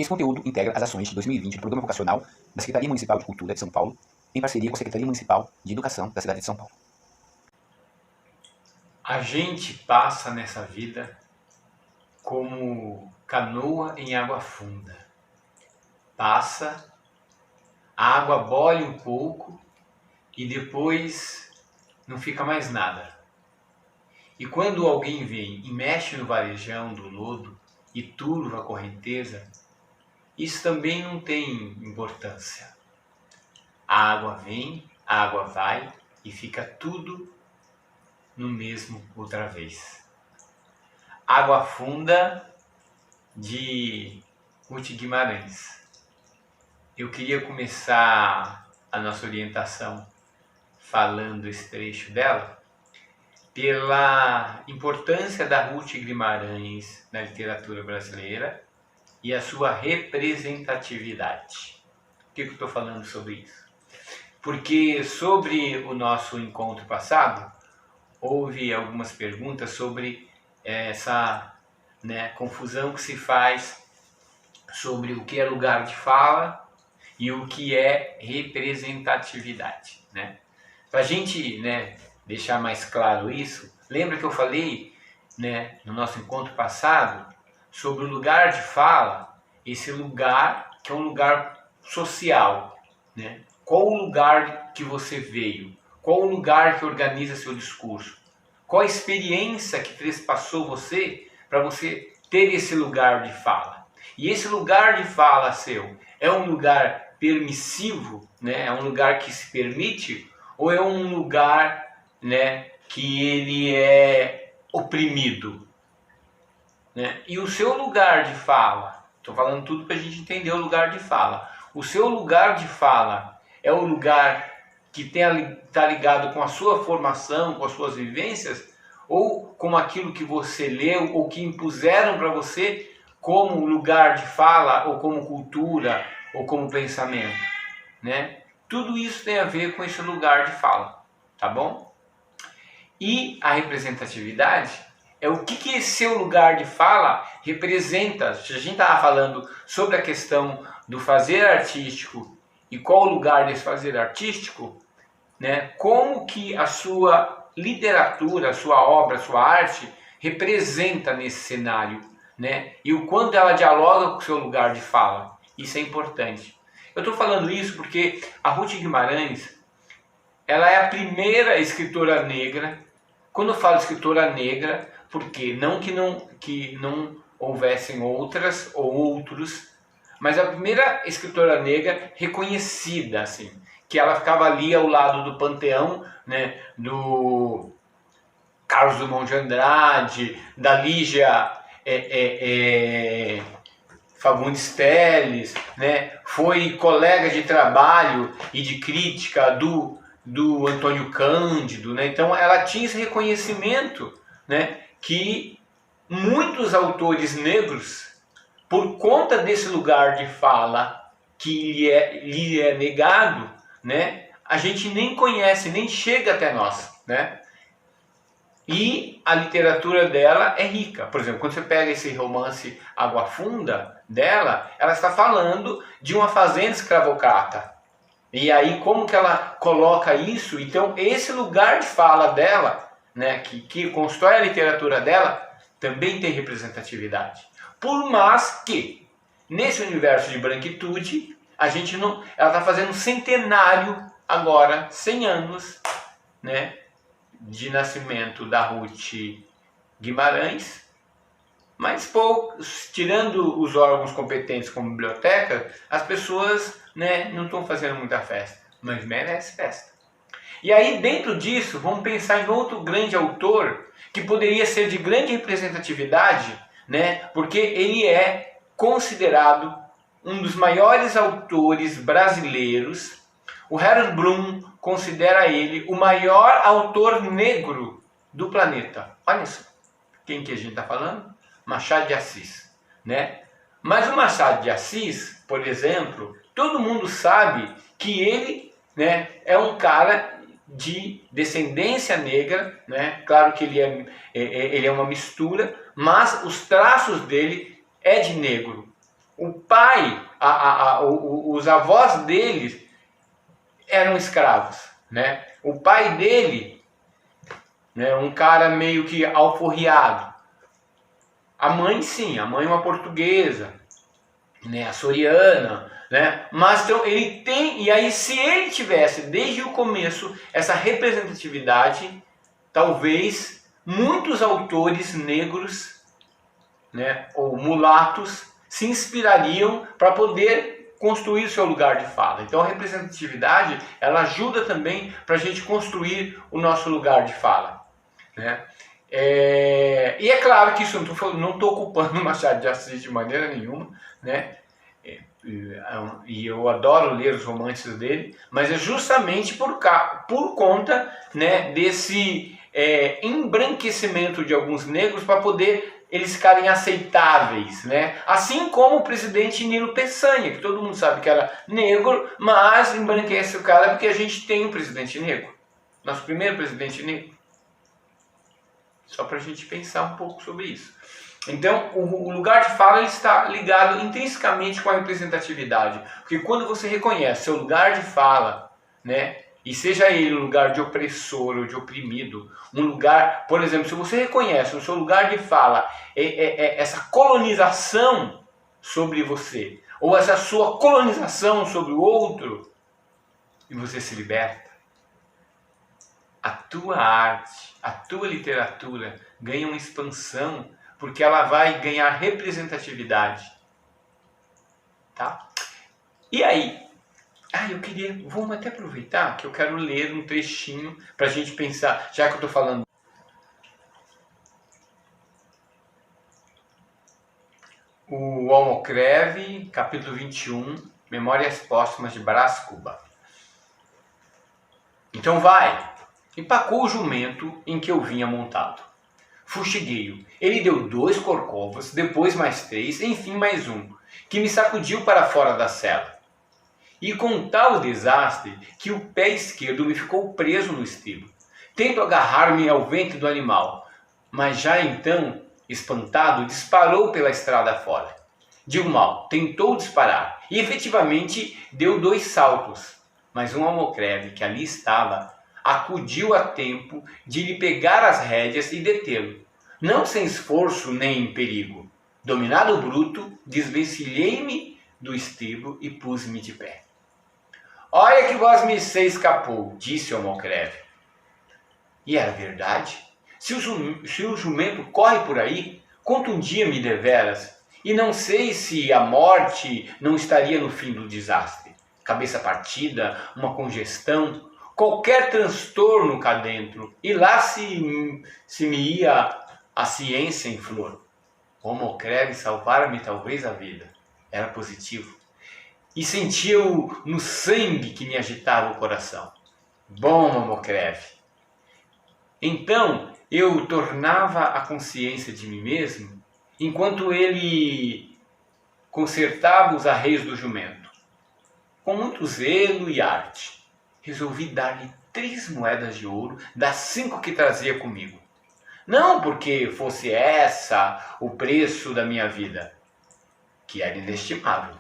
Esse conteúdo integra as ações de 2020 do Programa Vocacional da Secretaria Municipal de Cultura de São Paulo, em parceria com a Secretaria Municipal de Educação da cidade de São Paulo. A gente passa nessa vida como canoa em água funda. Passa, a água bolia um pouco e depois não fica mais nada. E quando alguém vem e mexe no varejão do lodo e turva a correnteza, isso também não tem importância. A água vem, a água vai e fica tudo no mesmo outra vez. Água Funda, de Ruth Guimarães. Eu queria começar a nossa orientação falando esse trecho dela, pela importância da Ruth Guimarães na literatura brasileira e a sua representatividade. Por que eu estou falando sobre isso? Porque sobre o nosso encontro passado, houve algumas perguntas sobre essa confusão que se faz sobre o que é lugar de fala e o que é representatividade. Para a gente deixar mais claro isso, lembra que eu falei no nosso encontro passado sobre o lugar de fala, esse lugar que é um lugar social. Qual o lugar que você veio? Qual o lugar que organiza seu discurso? Qual a experiência que trespassou você para você ter esse lugar de fala? E esse lugar de fala seu é um lugar permissivo, é um lugar que se permite, ou é um lugar que ele é oprimido? E o seu lugar de fala, estou falando tudo para a gente entender o lugar de fala. O seu lugar de fala é o lugar que está ligado com a sua formação, com as suas vivências, ou com aquilo que você leu ou que impuseram para você como lugar de fala, ou como cultura, ou como pensamento. Tudo isso tem a ver com esse lugar de fala, tá bom? E a representatividade é o que esse seu lugar de fala representa. Se a gente estava falando sobre a questão do fazer artístico e qual o lugar desse fazer artístico, como que a sua literatura, a sua obra, a sua arte representa nesse cenário, e o quanto ela dialoga com o seu lugar de fala. Isso é importante. Eu estou falando isso porque a Ruth Guimarães, ela é a primeira escritora negra. Quando eu falo escritora negra, porque não que não houvessem outras ou outros, mas a primeira escritora negra reconhecida, assim, que ela ficava ali ao lado do panteão, do Carlos Drummond de Andrade, da Lígia Fagundes Telles, foi colega de trabalho e de crítica do Antônio Cândido, então ela tinha esse reconhecimento, que muitos autores negros, por conta desse lugar de fala que lhe é negado, a gente nem conhece, nem chega até nós. E a literatura dela é rica. Por exemplo, quando você pega esse romance Água Funda dela, ela está falando de uma fazenda escravocrata. E aí como que ela coloca isso? Então esse lugar de fala dela, que constrói a literatura dela, também tem representatividade. Por mais que, nesse universo de branquitude, a gente não... Ela está fazendo um centenário agora, 100 anos, de nascimento da Ruth Guimarães, mas poucos, tirando os órgãos competentes como biblioteca, as pessoas não estão fazendo muita festa, mas merece festa. E aí, dentro disso, vamos pensar em outro grande autor que poderia ser de grande representatividade, porque ele é considerado um dos maiores autores brasileiros. O Harold Bloom considera ele o maior autor negro do planeta. Olha só, quem que a gente está falando? Machado de Assis. Mas o Machado de Assis, por exemplo, todo mundo sabe que ele é um cara de descendência negra, claro que ele é uma mistura, mas os traços dele é de negro. O pai, os avós deles eram escravos, né? O pai dele, né, um cara meio que alforriado. A mãe sim, a mãe é uma portuguesa, né, açoriana, né? Mas então ele tem, e aí se ele tivesse desde o começo essa representatividade, talvez muitos autores negros, né, ou mulatos se inspirariam para poder construir seu lugar de fala. Então a representatividade, ela ajuda também para a gente construir o nosso lugar de fala, né? E é claro que isso não estou ocupando o Machado de Assis de maneira nenhuma, né? E eu adoro ler os romances dele, mas é justamente por conta, né, desse embranquecimento de alguns negros para poder eles ficarem aceitáveis, né? Assim como o presidente Nilo Peçanha, que todo mundo sabe que era negro, mas embranquece o cara porque a gente tem um presidente negro, nosso primeiro presidente negro. Só para a gente pensar um pouco sobre isso. Então, o lugar de fala ele está ligado intrinsecamente com a representatividade. Porque quando você reconhece seu lugar de fala, né, e seja ele um lugar de opressor ou de oprimido, um lugar, por exemplo, se você reconhece o seu lugar de fala, essa colonização sobre você, ou essa sua colonização sobre o outro, e você se liberta, a tua arte, a tua literatura ganha uma expansão, porque ela vai ganhar representatividade, tá? E aí, vamos até aproveitar que eu quero ler um trechinho para a gente pensar, já que eu estou falando. O Almocreve, capítulo 21, Memórias Póstumas de Brás Cuba. Então vai, empacou o jumento em que eu vinha montado. Fuxigueio, ele deu 2 corcovas, depois mais 3, enfim mais um, que me sacudiu para fora da cela. E com tal desastre que o pé esquerdo me ficou preso no estribo. Tento agarrar-me ao ventre do animal, mas já então, espantado, disparou pela estrada fora. Digo mal, tentou disparar, e efetivamente deu 2 saltos, mas um almocreve que ali estava acudiu a tempo de lhe pegar as rédeas e detê-lo, não sem esforço nem em perigo. Dominado o bruto, desvencilhei-me do estribo e pus-me de pé. Olha que vosmecê escapou, disse o almocreve. E era verdade. Se o jumento corre por aí, contundia-me deveras, e não sei se a morte não estaria no fim do desastre. Cabeça partida, uma congestão, qualquer transtorno cá dentro, e lá se me ia a ciência em flor. O almocreve salvara-me talvez a vida. Era positivo. E sentia-o no sangue que me agitava o coração. Bom almocreve. Então eu tornava a consciência de mim mesmo, enquanto ele consertava os arreios do jumento. Com muito zelo e arte, resolvi dar-lhe 3 moedas de ouro das 5 que trazia comigo. Não porque fosse essa o preço da minha vida, que era inestimável,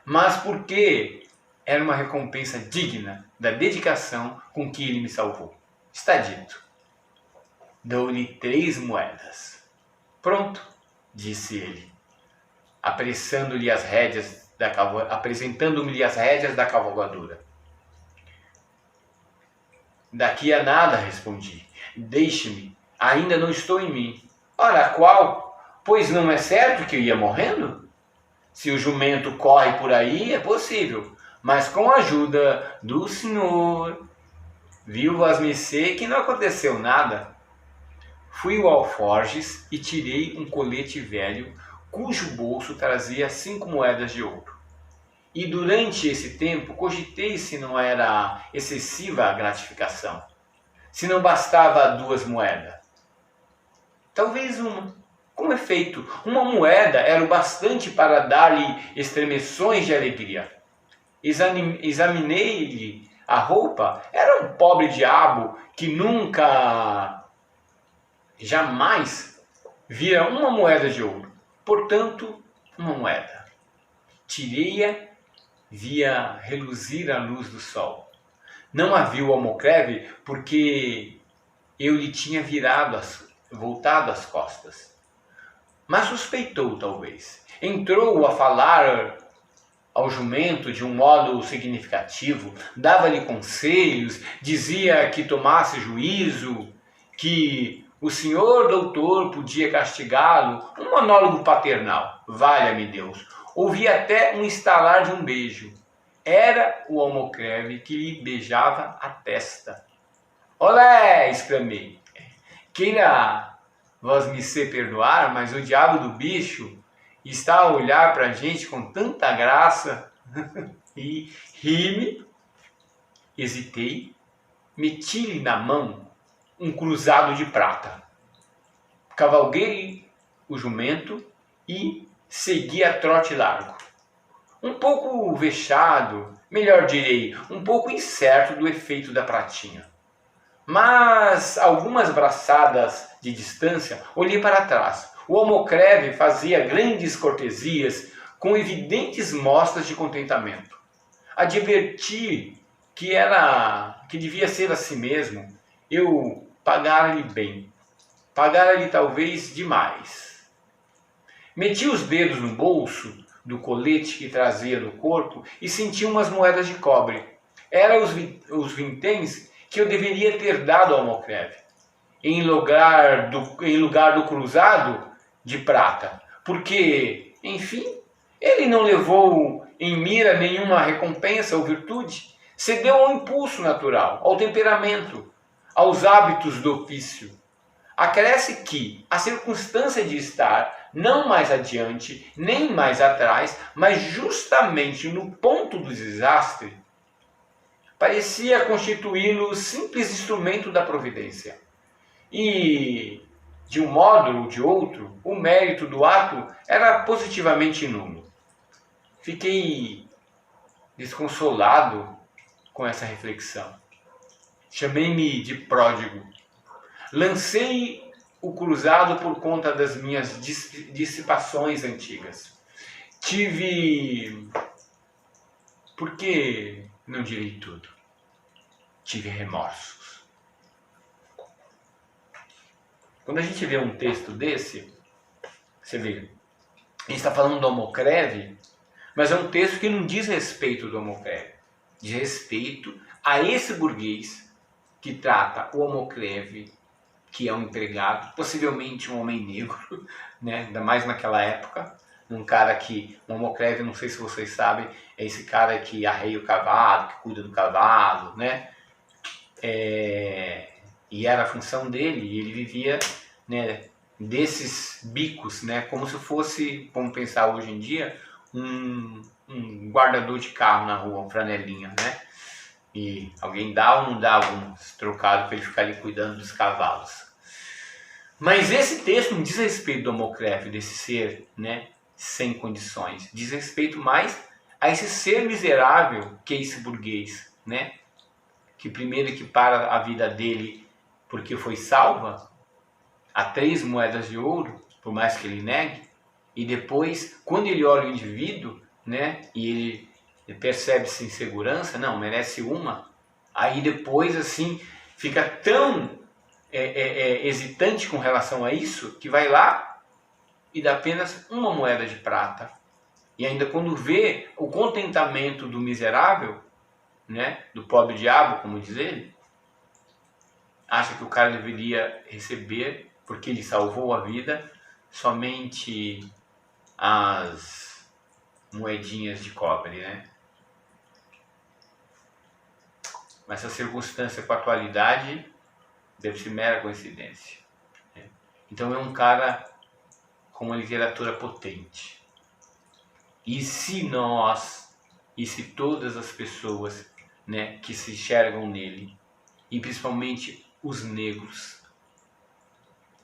mas porque era uma recompensa digna da dedicação com que ele me salvou. Está dito. Dou-lhe 3 moedas. Pronto, disse ele, apresentando-me as rédeas da cavalgadura. Daqui a nada, respondi. Deixe-me, ainda não estou em mim. Ora, qual? Pois não é certo que eu ia morrendo? Se o jumento corre por aí, é possível, mas com a ajuda do senhor. Viu vosmecê que não aconteceu nada. Fui ao alforjes e tirei um colete velho, cujo bolso trazia 5 moedas de ouro. E durante esse tempo cogitei se não era excessiva a gratificação, se não bastava 2 moedas. Talvez uma. Com efeito, uma moeda era o bastante para dar-lhe estremeções de alegria. Examinei-lhe a roupa, era um pobre diabo que jamais vira uma moeda de ouro. Portanto, uma moeda. Tirei-a, via reluzir a luz do sol. Não a viu o almocreve porque eu lhe tinha voltado as costas. Mas suspeitou, talvez. Entrou a falar ao jumento de um modo significativo, dava-lhe conselhos, dizia que tomasse juízo, que o senhor doutor podia castigá-lo, um monólogo paternal, valha-me Deus. Ouvi até um estalar de um beijo. Era o almocreve que lhe beijava a testa. Olé! Exclamei. Queira vós me ser perdoar, mas o diabo do bicho está a olhar para a gente com tanta graça. E ri-me, hesitei, meti-lhe na mão um cruzado de prata. Cavalguei o jumento e segui a trote largo. Um pouco vexado, melhor direi, um pouco incerto do efeito da pratinha. Mas, algumas braçadas de distância, olhei para trás. O almocreve fazia grandes cortesias com evidentes mostras de contentamento. Adverti que devia ser assim mesmo. Eu pagara-lhe bem. Pagara-lhe talvez demais. Meti os dedos no bolso do colete que trazia no corpo e senti umas moedas de cobre. Eram os vinténs que eu deveria ter dado ao almocreve, em lugar do cruzado de prata, porque, enfim, ele não levou em mira nenhuma recompensa ou virtude, cedeu ao impulso natural, ao temperamento, aos hábitos do ofício. Acresce que a circunstância de estar não mais adiante, nem mais atrás, mas justamente no ponto do desastre, parecia constituí-lo simples instrumento da providência. E, de um modo ou de outro, o mérito do ato era positivamente nulo. Fiquei desconsolado com essa reflexão. Chamei-me de pródigo. Lancei o cruzado por conta das minhas dissipações antigas. Por que não direi tudo? Tive remorsos. Quando a gente vê um texto desse, você vê, a gente está falando do almocreve, mas é um texto que não diz respeito do almocreve. Diz respeito a esse burguês que trata o almocreve, que é um empregado, possivelmente um homem negro, né? Ainda mais naquela época. Um almocreve, não sei se vocês sabem, é esse cara que arreia o cavalo, que cuida do cavalo, né? E era a função dele, e ele vivia, né, desses bicos, né? Como se fosse, vamos pensar hoje em dia, um guardador de carro na rua, um franelinha, né? E alguém dá ou não dá algum trocado para ele ficar ali cuidando dos cavalos. Mas esse texto não diz respeito do almocreve, desse ser, né, sem condições. Diz respeito mais a esse ser miserável que é esse burguês, né? Que primeiro equipara a vida dele porque foi salva a 3 moedas de ouro, por mais que ele negue, e depois, quando ele olha o indivíduo, né, e ele percebe-se em segurança, não, merece uma, aí depois, assim, fica tão hesitante com relação a isso, que vai lá e dá apenas uma moeda de prata. E ainda quando vê o contentamento do miserável, né, do pobre diabo, como diz ele, acha que o cara deveria receber, porque ele salvou a vida, somente as moedinhas de cobre, né? Mas essa circunstância com a atualidade deve ser mera coincidência, né? Então é um cara com uma literatura potente. E se todas as pessoas, né, que se enxergam nele, e principalmente os negros,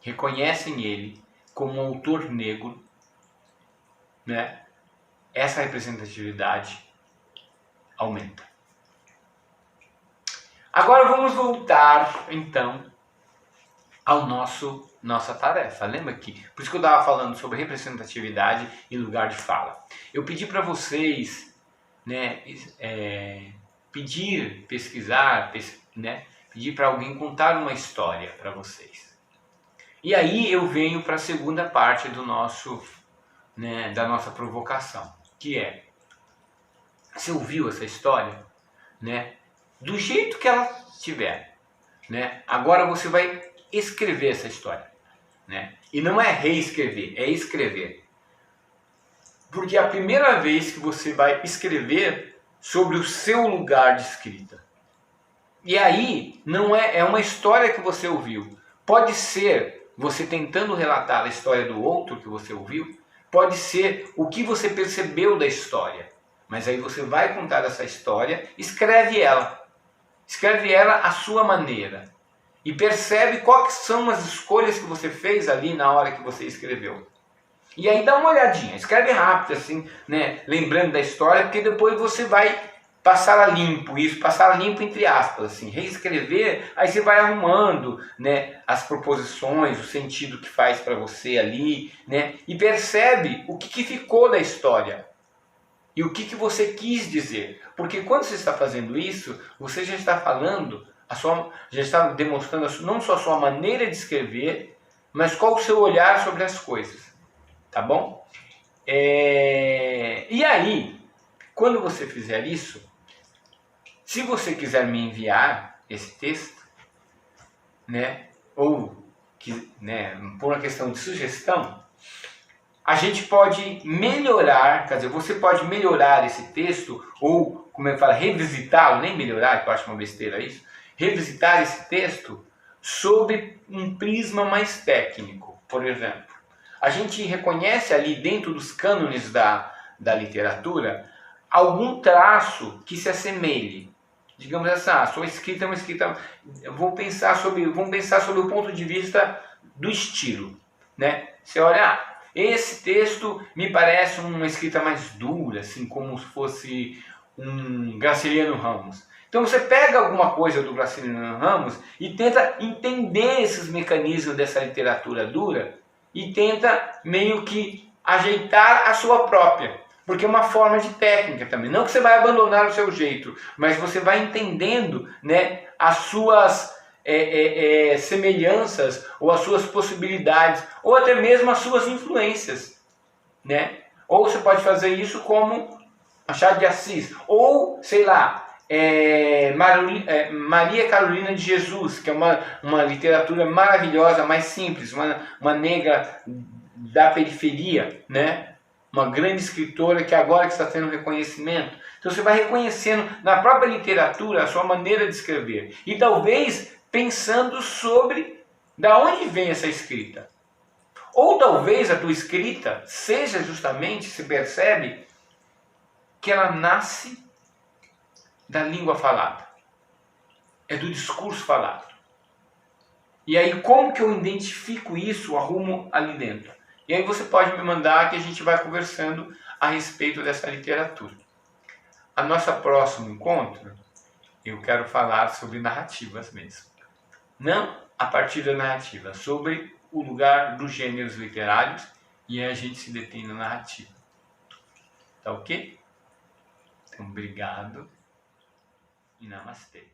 reconhecem ele como um autor negro, né, essa representatividade aumenta. Agora vamos voltar, então, ao nossa tarefa. Lembra que? Por isso que eu estava falando sobre representatividade e lugar de fala. Eu pedi para vocês, né, pesquisar, né, pedir para alguém contar uma história para vocês. E aí eu venho para a segunda parte do nosso, né, da nossa provocação, que é: você ouviu essa história, né, do jeito que ela tiver, né? Agora você vai escrever essa história, né? E não é reescrever, é escrever. Porque é a primeira vez que você vai escrever sobre o seu lugar de escrita. E aí não é uma história que você ouviu. Pode ser você tentando relatar a história do outro que você ouviu, pode ser o que você percebeu da história. Mas aí você vai contar essa história, escreve ela. Escreve ela à sua maneira. E percebe quais são as escolhas que você fez ali na hora que você escreveu. E aí dá uma olhadinha, escreve rápido assim, né? Lembrando da história, porque depois você vai passar a limpo, isso, passar a limpo entre aspas, assim, reescrever, aí você vai arrumando, né, as proposições, o sentido que faz para você ali, né? E percebe o que ficou da história. E o que você quis dizer. Porque quando você está fazendo isso, você já está falando, já está demonstrando não só a sua maneira de escrever, mas qual o seu olhar sobre as coisas. Tá bom? E aí, quando você fizer isso, se você quiser me enviar esse texto, né, ou né, por uma questão de sugestão, a gente pode melhorar, quer dizer, você pode melhorar esse texto, ou, como eu falo, revisitá-lo, nem melhorar, que eu acho uma besteira isso, revisitar esse texto sob um prisma mais técnico. Por exemplo, a gente reconhece ali dentro dos cânones da literatura algum traço que se assemelhe. Digamos assim, a sua escrita é uma escrita... Vamos pensar sobre o ponto de vista do estilo, né? Você olha, esse texto me parece uma escrita mais dura, assim, como se fosse um Graciliano Ramos. Então você pega alguma coisa do Graciliano Ramos e tenta entender esses mecanismos dessa literatura dura e tenta meio que ajeitar a sua própria. Porque é uma forma de técnica também. Não que você vai abandonar o seu jeito, mas você vai entendendo, né, as suas semelhanças ou as suas possibilidades ou até mesmo as suas influências, né? Ou você pode fazer isso como Machado de Assis, ou sei lá, Maria Carolina de Jesus, que é uma literatura maravilhosa, mais simples, uma negra da periferia, né? Uma grande escritora que agora que está tendo reconhecimento. Então você vai reconhecendo na própria literatura a sua maneira de escrever. E talvez pensando sobre da onde vem essa escrita. Ou talvez a tua escrita seja justamente, se percebe, que ela nasce da língua falada. É do discurso falado. E aí como que eu identifico isso, arrumo ali dentro? E aí você pode me mandar que a gente vai conversando a respeito dessa literatura. A nossa próximo encontro, eu quero falar sobre narrativas mesmo. Não a partir da narrativa, sobre o lugar dos gêneros literários, e aí a gente se detém na narrativa. Tá ok? Então, obrigado e namastê.